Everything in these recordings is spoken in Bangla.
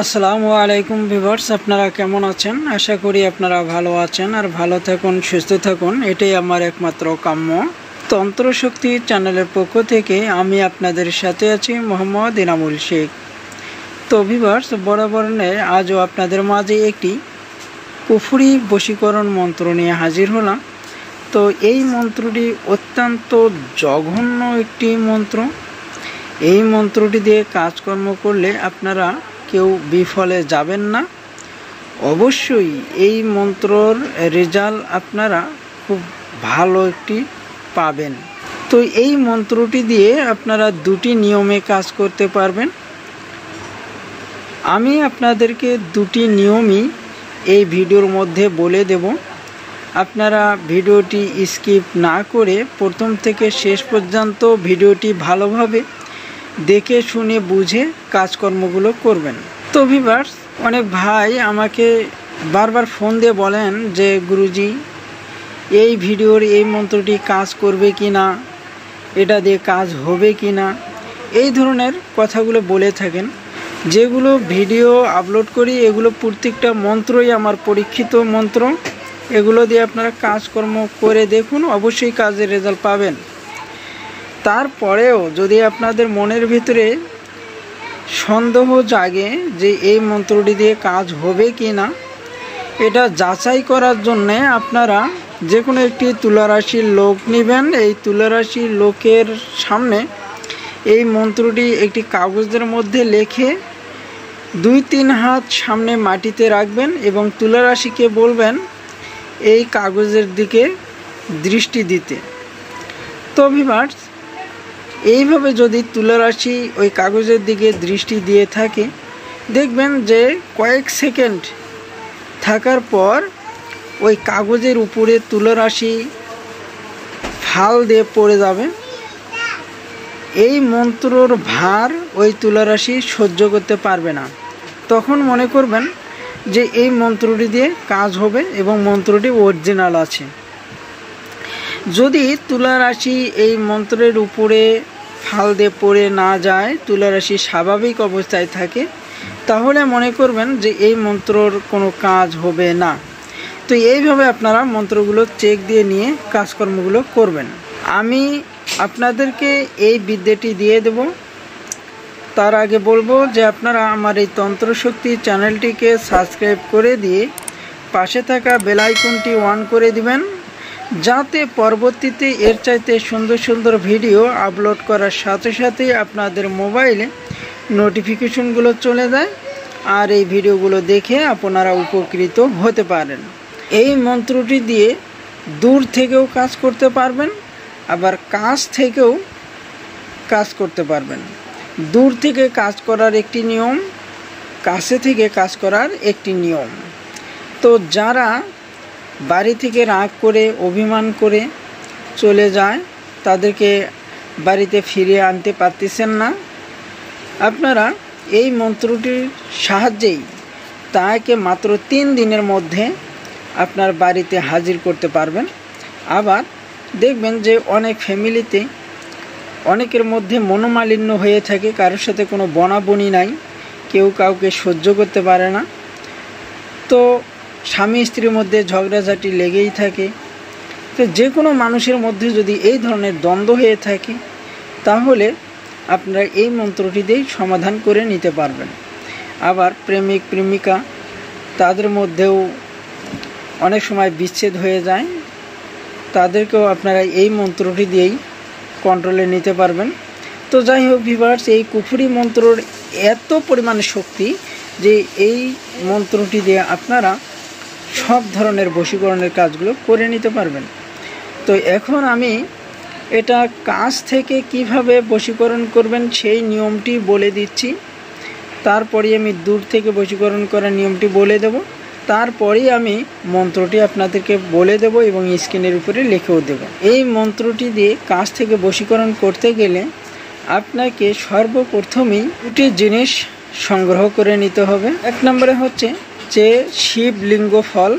আসসালামু আলাইকুম ভিউয়ার্স, আপনারা কেমন আছেন? আশা করি আপনারা ভালো আছেন আর ভালো থাকুন, সুস্থ থাকুন, এটাই আমার একমাত্র কাম্য। তন্ত্রশক্তি চ্যানেলের পক্ষ থেকে আমি আপনাদের সাথে আছি মোহাম্মদ ইনামুল শেখ। তো ভিউয়ার্স, বরাবরের আজও আপনাদের মাঝে একটি কুফরি বশীকরণ মন্ত্র নিয়ে হাজির হলাম। তো এই মন্ত্রটি অত্যন্ত জঘন্য একটি মন্ত্র। এই মন্ত্রটি দিয়ে কাজকর্ম করলে আপনারা কেউ বিফলে যাবেন না। অবশ্যই এই মন্ত্রর রেজাল্ট আপনারা খুব ভালো একটি পাবেন। তো এই মন্ত্রটি দিয়ে আপনারা দুটি নিয়মে কাজ করতে পারবেন। আমি আপনাদেরকে দুটি নিয়মই এই ভিডিওর মধ্যে বলে দেব। আপনারা ভিডিওটি স্কিপ না করে প্রথম থেকে শেষ পর্যন্ত ভিডিওটি ভালোভাবে দেখে শুনে বুঝে কাজকর্মগুলো করবেন। তো ভিউয়ার্স, অনেক ভাই আমাকে বারবার ফোন দিয়ে বলেন যে গুরুজি, এই ভিডিওর এই মন্ত্রটি কাজ করবে কি না, এটা দিয়ে কাজ হবে কি না, এই ধরনের কথাগুলো বলে থাকেন। যেগুলো ভিডিও আপলোড করি এগুলো প্রত্যেকটা মন্ত্রই আমার পরীক্ষিত মন্ত্র। এগুলো দিয়ে আপনারা কাজকর্ম করে দেখুন, অবশ্যই কাজের রেজাল্ট পাবেন। তারপরেও যদি আপনাদের মনের ভিতরে সন্দেহ জাগে যে এই মন্ত্রটি দিয়ে কাজ হবে কি না, এটা যাচাই করার জন্যে আপনারা যে কোনো একটি তুলারাশির লোক নেবেন। এই তুলারাশির লোকের সামনে এই মন্ত্রটি একটি কাগজের মধ্যে লিখে 2-3 হাত সামনে মাটিতে রাখবেন এবং তুলারাশিকে বলবেন এই কাগজের দিকে দৃষ্টি দিতে। তো ভিউয়ার্স, এইভাবে যদি তুলারাশি ওই কাগজের দিকে দৃষ্টি দিয়ে থাকে, দেখবেন যে কয়েক সেকেন্ড থাকার পর ওই কাগজের উপরে তুলারাশি ফাল দিয়ে পড়ে যাবে। এই মন্ত্রর ভার ওই তুলারাশি সহ্য করতে পারবে না। তখন মনে করবেন যে এই মন্ত্রটি দিয়ে কাজ হবে এবং মন্ত্রটি অরিজিনাল আছে। যদি তুলারাশি এই মন্ত্রের উপরে ফাল দিয়ে পড়ে না যায়, তুলারাশি স্বাভাবিক অবস্থায় থাকে, তাহলে মনে করবেন যে এই মন্ত্রর কোনো কাজ হবে না। তো এইভাবে আপনারা মন্ত্রগুলো চেক দিয়ে নিয়ে কাজকর্মগুলো করবেন। আমি আপনাদেরকে এই বিদ্যাটি দিয়ে দেব। তার আগে বলবো যে আপনারা আমার এই তন্ত্রশক্তি চ্যানেলটিকে সাবস্ক্রাইব করে দিয়ে পাশে থাকা বেল আইকনটি অন করে দিবেন, যাতে পরবর্তীতে এর চাইতে সুন্দর সুন্দর ভিডিও আপলোড করার সাথে সাথেই আপনাদের মোবাইলে নোটিফিকেশনগুলো চলে যায় আর এই ভিডিওগুলো দেখে আপনারা উপকৃত হতে পারেন। এই মন্ত্রটি দিয়ে দূর থেকেও কাজ করতে পারবেন, আবার কাছ থেকেও কাজ করতে পারবেন। দূর থেকে কাজ করার একটি নিয়ম, কাছে থেকে কাজ করার একটি নিয়ম। তো যারা বাড়ি থেকে রাগ করে অভিমান করে চলে যায়, তাদেরকে বাড়িতে ফিরিয়ে আনতে পারতেছেন না, আপনারা এই মন্ত্রটির সাহায্যেই তাকে মাত্র 3 দিনের মধ্যে আপনার বাড়িতে হাজির করতে পারবেন। আবার দেখবেন যে অনেক ফ্যামিলিতে অনেকের মধ্যে মনোমালিন্য হয়ে থাকে, কারোর সাথে কোনো বনাবনি নাই, কেউ কাউকে সহ্য করতে পারে না। তো স্বামী স্ত্রীর মধ্যে ঝগড়াঝাটি লেগেই থাকে। তো যে কোনো মানুষের মধ্যে যদি এই ধরনের দ্বন্দ্ব হয়ে থাকে, তাহলে আপনারা এই মন্ত্রটি দিয়েই সমাধান করে নিতে পারবেন। আবার প্রেমিক প্রেমিকা, তাদের মধ্যেও অনেক সময় বিচ্ছেদ হয়ে যায়, তাদেরকেও আপনারা এই মন্ত্রটি দিয়েই কন্ট্রোলে নিতে পারবেন। তো যাই হোক ভিউয়ার্স, এই কুফরি মন্ত্রর এত পরিমাণে শক্তি যে এই মন্ত্রটি দিয়ে আপনারা সব ধরনের বশীকরণের কাজগুলো করে নিতে পারবেন। তো এখন আমি এটা কাছ থেকে কিভাবে বশীকরণ করবেন সেই নিয়মটি বলে দিচ্ছি। তারপরে আমি দূর থেকে বশীকরণ করার নিয়মটি বলে দেব। তারপরেই আমি মন্ত্রটি আপনাদেরকে বলে দেব এবং স্ক্রিনের উপরে লিখেও দেব। এই মন্ত্রটি দিয়ে কাছ থেকে বশীকরণ করতে গেলে আপনাকে সর্বপ্রথমেই 2টি জিনিস সংগ্রহ করে নিতে হবে। 1 নম্বরে হচ্ছে যে শিবলিঙ্গ ফল।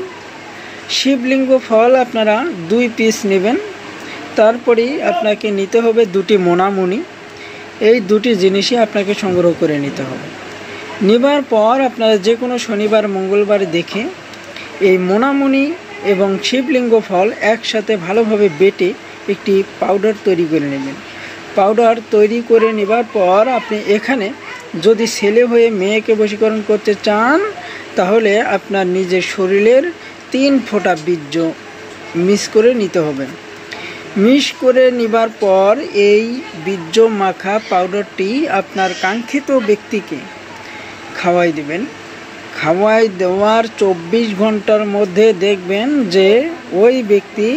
শিবলিঙ্গ ফল আপনারা 2 পিস নেবেন। তারপরেই আপনাকে নিতে হবে 2টি মোনামুনি। এই 2টি জিনিসই আপনাকে সংগ্রহ করে নিতে হবে। নেবার পর আপনারা যে কোনো শনিবার মঙ্গলবার দেখে এই মোনামণি এবং শিবলিঙ্গ ফল একসাথে ভালোভাবে বেটে একটি পাউডার তৈরি করে নেবেন। পাউডার তৈরি করে নেবার পর আপনি এখানে যদি ছেলে হয়ে মেয়েকে বশীকরণ করতে চান তাহলে আপনার নিজের শরীরের 3 ফোঁটা বীর্য মিক্স করে নিতে হবে। মিক্স করে নেবার পর এই বীর্য মাখা পাউডারটি আপনার কাঙ্ক্ষিত ব্যক্তিকে খাওয়াই দেবেন। খাওয়াই দেওয়ার 24 ঘন্টার মধ্যে দেখবেন যে ওই ব্যক্তি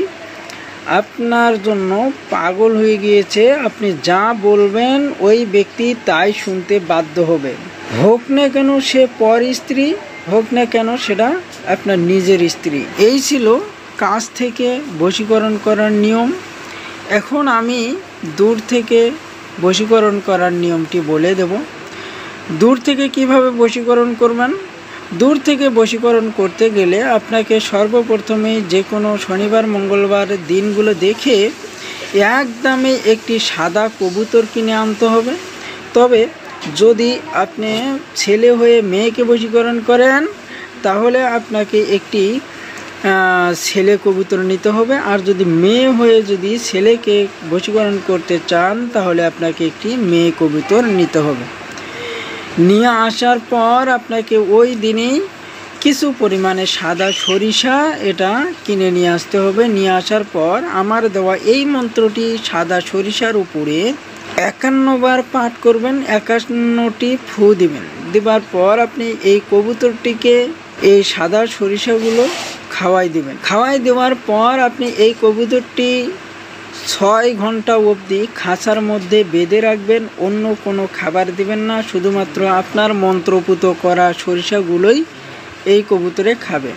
আপনার জন্য পাগল হয়ে গিয়েছে। আপনি যা বলবেন ওই ব্যক্তি তাই শুনতে বাধ্য হবে। হোক না কেন সে পর স্ত্রী, হোক না কেন সেটা আপনার নিজের স্ত্রী। এই ছিল কাছ থেকে বশীকরণ করার নিয়ম। এখন আমি দূর থেকে বশীকরণ করার নিয়মটি বলে দেব। দূর থেকে কিভাবে বশীকরণ করবেন? দূর থেকে বশীকরণ করতে গেলে আপনাকে সর্বপ্রথমে যে কোনো শনিবার মঙ্গলবার দিনগুলো দেখে একদমই একটি সাদা কবুতর কিনে আনতে হবে। তবে যদি আপনি ছেলে হয়ে মেয়েকে বশীকরণ করেন তাহলে আপনাকে একটি ছেলে কবুতর নিতে হবে, আর যদি মেয়ে হয়ে যদি ছেলেকে বশীকরণ করতে চান তাহলে আপনাকে একটি মেয়ে কবুতর নিতে হবে। নিয়ে আসার পর আপনাকে ওই দিনেই কিছু পরিমাণে সাদা সরিষা এটা কিনে নিয়ে আসতে হবে। নিয়ে আসার পর আমার দেওয়া এই মন্ত্রটি সাদা সরিষার উপরে 51 বার পাঠ করবেন, 51টি ফু দিবেন। দেবার পর আপনি এই কবুতরটিকে এই সাদা সরিষাগুলো খাওয়াই দিবেন। খাওয়াই দেওয়ার পর আপনি এই কবুতরটি 6 ঘন্টা অবধি খাঁচার মধ্যে বেঁধে রাখবেন। অন্য কোনো খাবার দিবেন না, শুধুমাত্র আপনার মন্ত্রপুত করা সরিষাগুলোই এই কবুতরে খাবে।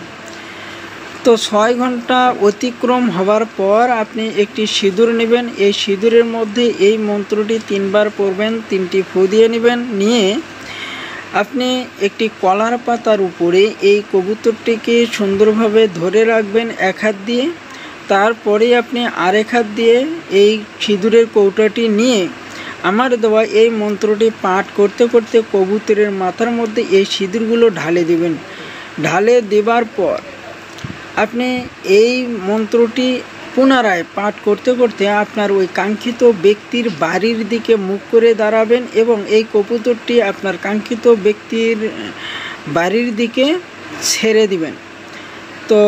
তো 6 ঘন্টা অতিক্রম হবার পর আপনি একটি সিঁদুর নেবেন। এই সিঁদুরের মধ্যে এই মন্ত্রটি 3 বার পড়বেন, 3টি ফু দিয়ে নেবেন। নিয়ে আপনি একটি কলার পাতার উপরে এই কবুতরটিকে সুন্দরভাবে ধরে রাখবেন এক হাত দিয়ে। তারপরে আপনি আরেক হাত দিয়ে এই সিঁদুরের কৌটাটি নিয়ে আমার দেওয়া এই মন্ত্রটি পাঠ করতে করতে কবুতরের মাথার মধ্যে এই সিঁদুরগুলো ঢালে দেবেন। ঢালে দেবার পর আপনি এই মন্ত্রটি পুনরায় পাঠ করতে করতে আপনার ওই কাঙ্ক্ষিত ব্যক্তির বাড়ির দিকে মুখ করে দাঁড়াবেন এবং এই কবুতরটি আপনার কাঙ্ক্ষিত ব্যক্তির বাড়ির দিকে ছেড়ে দিবেন। তো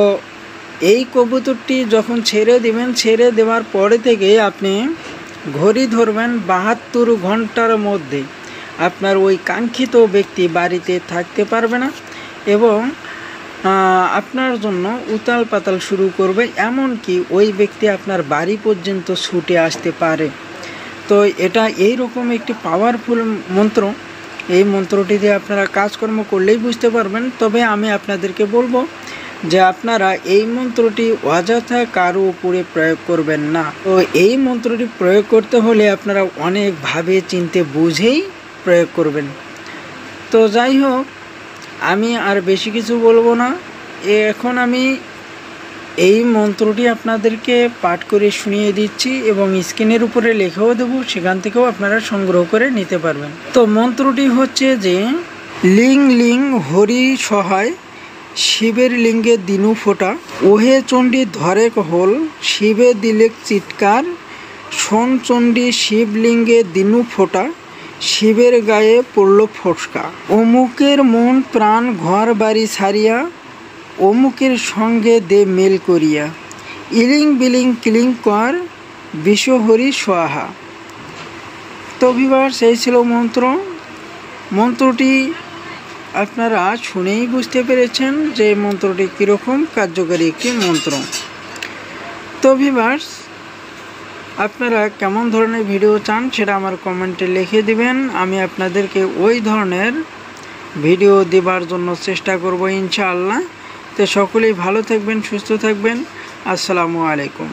এই কবুতরটি যখন ছেড়ে দিবেন, ছেড়ে দেওয়ার পরে থেকে আপনি ঘড়ি ধরবেন 72 ঘন্টার মধ্যে আপনার ওই কাঙ্ক্ষিত ব্যক্তি বাড়িতে থাকতে পারবে না এবং আপনার জন্য উতাল পাতাল শুরু করবে, এমনকি ওই ব্যক্তি আপনার বাড়ি পর্যন্ত ছুটে আসতে পারে। তো এটা এই রকম একটি পাওয়ারফুল মন্ত্র। এই মন্ত্রটি দিয়ে আপনারা কাজকর্ম করলেই বুঝতে পারবেন। তবে আমি আপনাদেরকে বলবো যে আপনারা এই মন্ত্রটি অযথা কারো উপরে প্রয়োগ করবেন না। তো এই মন্ত্রটি প্রয়োগ করতে হলে আপনারা অনেকভাবে চিন্তে বুঝেই প্রয়োগ করবেন। তো যাই হোক, আমি আর বেশি কিছু বলবো না। এখন আমি এই মন্ত্রটি আপনাদেরকে পাঠ করে শুনিয়ে দিচ্ছি এবং স্ক্রিনের উপরে লেখাও দেবো, সেখান থেকেও আপনারা সংগ্রহ করে নিতে পারবেন। তো মন্ত্রটি হচ্ছে যে লিং লিং হরি সহায় শিবের লিঙ্গে দিনু ফোঁটা, ওহে চণ্ডী ধরে কহল শিবে দিলে চিৎকার, শোন চণ্ডী শিবলিঙ্গে দিনু ফোঁটা শিবের গায়ে পড়ল ফোসকা, অমুকের মন প্রাণ ঘর বাড়ি ছাড়িয়া অমুকের সঙ্গে দে মেল করিয়া, ইলিং বিলিং কিলিং কর বিশ্বহরি সোহা। তো ভিউয়ার্স, এই ছিল মন্ত্রটি আপনারা শুনেই বুঝতে পেরেছেন যে মন্ত্রটি কীরকম কার্যকারী একটি মন্ত্র। তো ভিউয়ার্স, আপনারা কেমন ধরনের ভিডিও চান সেটা আমার কমেন্টে লিখে দিবেন। আমি আপনাদেরকে ওই ধরনের ভিডিও দেবার জন্য চেষ্টা করব ইনশাআল্লাহ। তো সকলেই ভালো থাকবেন, সুস্থ থাকবেন। আসসালামু আলাইকুম।